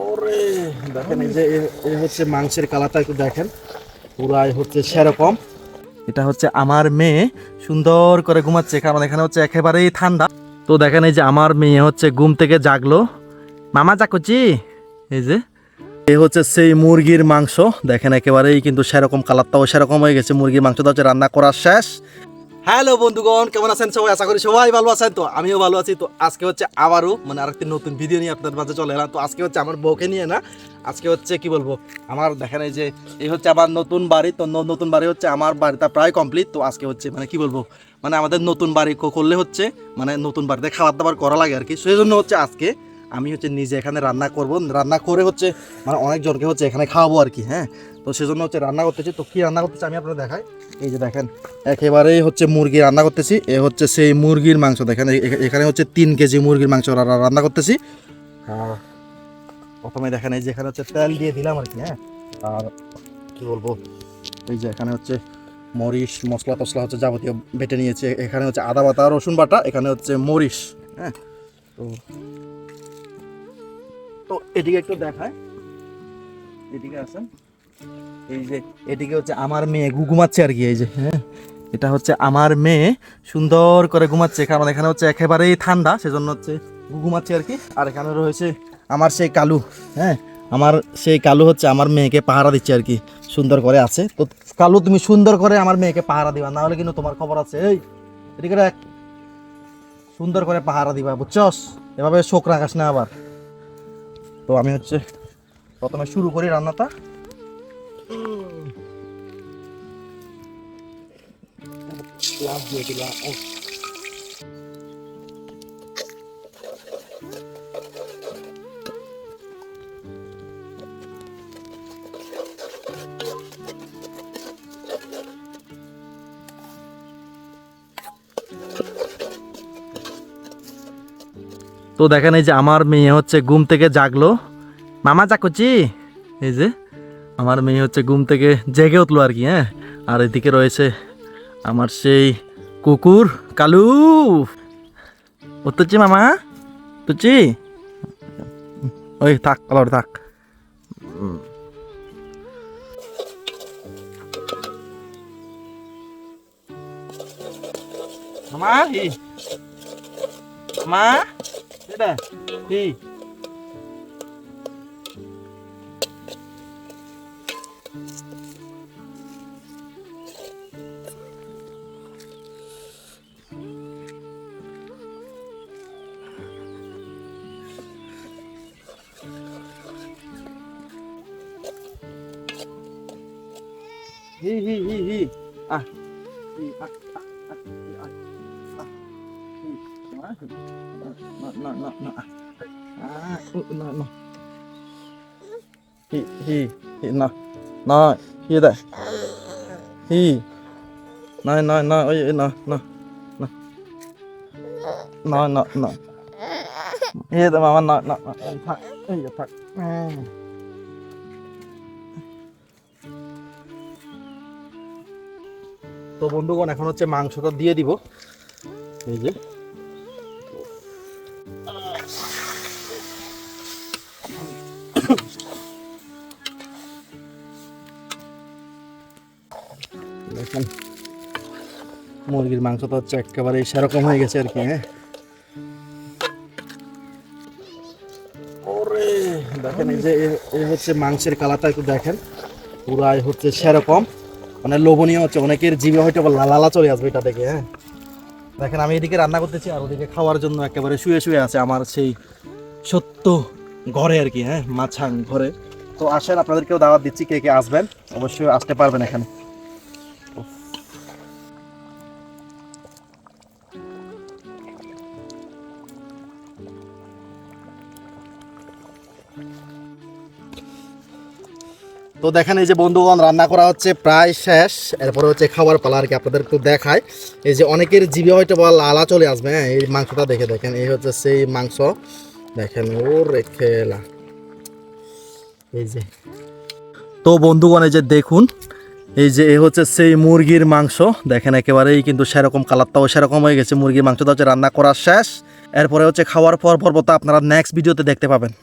ওরে দেখেন এই যে এই হচ্ছে মাংসের কালারটা একটু দেখেন, পুরাই হচ্ছে সেরকম। এটা হচ্ছে আমার মেয়ে সুন্দর করে ঘুমাচ্ছে, কারণ এখানে হচ্ছে একেবারেই ঠান্ডা। তো দেখেন এই যে আমার মেয়ে হচ্ছে ঘুম থেকে জাগলো, মামা জাকুচি। এই যে এই হচ্ছে সেই মুরগির মাংস, দেখেন একেবারেই কিন্তু সেরকম কালারটাও সেরকম হয়ে গেছে। মুরগির মাংসটা হচ্ছে রান্না করা শেষ। হ্যালো বন্ধুগণ, কেমন আছেন সবাই? আশা করি সবাই ভালো আছেন। তো আমিও ভালো আছি। তো আজকে হচ্ছে আবারও আরেকটি নতুন ভিডিও নিয়ে আপনাদের মাঝে চলে এলাম। তো আজকে হচ্ছে আমার বউকে নিয়ে না, আজকে হচ্ছে কি বলবো, আমার দেখেন এই যে এই হচ্ছে আমার নতুন বাড়ি। তো নতুন বাড়ি হচ্ছে আমার বাড়িটা প্রায় কমপ্লিট। তো আজকে হচ্ছে কি বলবো, আমাদের নতুন বাড়ি করলে হচ্ছে নতুন বাড়িতে খাবার দাবার করা লাগে আর কি। সেই জন্য হচ্ছে আজকে আমি হচ্ছে নিজে এখানে রান্না করব, রান্না করে হচ্ছে অনেকজনকে হচ্ছে এখানে খাওয়াবো আর কি। হ্যাঁ, তো সেজন্য হচ্ছে রান্না করতেছি। তো কী রান্না করতেছি আমি আপনাদের দেখাই। এই যে দেখেন একেবারেই হচ্ছে মুরগি রান্না করতেছি। এ হচ্ছে সেই মুরগির মাংস, দেখেন এখানে হচ্ছে 3 কেজি মুরগির মাংস রান্না করতেছি। প্রথমে দেখেন এই যে এখানে হচ্ছে তেল দিয়ে দিলাম আর কি। হ্যাঁ, আর কি বলবো, এই যে এখানে হচ্ছে মরিচ মশলা টসলা হচ্ছে যাবতীয় বেটে নিয়েছে। এখানে হচ্ছে আদা বাটা রসুন বাটা, এখানে হচ্ছে মরিচ। হ্যাঁ, তো এদিকে একটু দেখায়, এদিকে আছেন। এই যে এদিকে হচ্ছে আমার মেয়ে ঘুমাচ্ছে আর কি। এই যে হ্যাঁ, এটা হচ্ছে আমার মেয়ে সুন্দর করে ঘুমাচ্ছে, কারণ এখানে হচ্ছে একেবারেই ঠান্ডা, সেজন্য হচ্ছে ঘুমাচ্ছে আর কি। আর এখানে রয়েছে আমার সেই কালু। হ্যাঁ, আমার সেই কালু হচ্ছে আমার মেয়েকে পাহারা দিচ্ছে আর কি, সুন্দর করে আছে। তো কালু, তুমি সুন্দর করে আমার মেয়েকে পাহারা দিবা, না হলে কিন্তু তোমার খবর আছে। এই এদিকে দেখ, সুন্দর করে পাহারা দিবা, বুঝছস? এভাবে শোক রাখাস না আবার। তো আমি হচ্ছে প্রথমে শুরু করি রান্নাটা। তো দেখেন এই যে আমার মেয়ে হচ্ছে ঘুম থেকে জাগলো, মামা জাকুচি। এই যে আমার মেয়ে হচ্ছে ঘুম থেকে জেগে উঠলো আর কি। হ্যাঁ, আর এদিকে রয়েছে আমার সেই কুকুর কালু। উঠছি মামা, তুচি, ওই থাক আবার থাক। মামা হি, মামা এটা হি। Hi hi hi hi. Ah. Hi ah ah ah ah. Ah. No no no no. Ah, no no. Hi no. No, hi đây. Hi. No ôi no no. No. No no no. Hi tao mà no no. Thật. Ây da thật. তো বন্ধুগণ, এখন হচ্ছে মাংসটা দিয়ে দিব। এই যে দেখেন মুরগির মাংসটা হচ্ছে একেবারে সেরকম হয়ে গেছে আর কি। হ্যাঁ, ওরে দেখেন এই যে এই হচ্ছে মাংসের কালারটা একটু দেখেন, পুরাই হচ্ছে সেরকম, লোভনীয় হচ্ছে। অনেকের জিভে হয়তো লালা চলে আসবে এটা দেখে। হ্যাঁ, দেখেন আমি এদিকে রান্না করতেছি, আর ওদিকে খাওয়ার জন্য একেবারে শুয়ে শুয়ে আছে আমার সেই সত্য ঘরে আর কি। হ্যাঁ, মাছাং ঘরে। তো আসেন, আপনাদেরকেও দাওয়াত দিচ্ছি, কে কে আসবেন অবশ্যই আসতে পারবেন এখানে। তো দেখেন এই যে বন্ধুগণ, রান্না করা হচ্ছে প্রায় শেষ। এরপরে হচ্ছে খাবার পালা আর কি, আপনাদের একটু দেখায়। এই যে অনেকের জিভে হয়তো লালা চলে আসবে। হ্যাঁ, এই মাংসটা দেখে দেখেন, এই হচ্ছে সেই মাংস, দেখেন ওর খেলা। এই যে তো বন্ধুগণ, এই যে দেখুন, এই যে এই হচ্ছে সেই মুরগির মাংস, দেখেন একেবারেই কিন্তু সেরকম কালারটাও সেরকম হয়ে গেছে। মুরগির মাংসটা হচ্ছে রান্না করা শেষ। এরপরে হচ্ছে খাওয়ার পর্বটা আপনারা নেক্সট ভিডিওতে দেখতে পাবেন।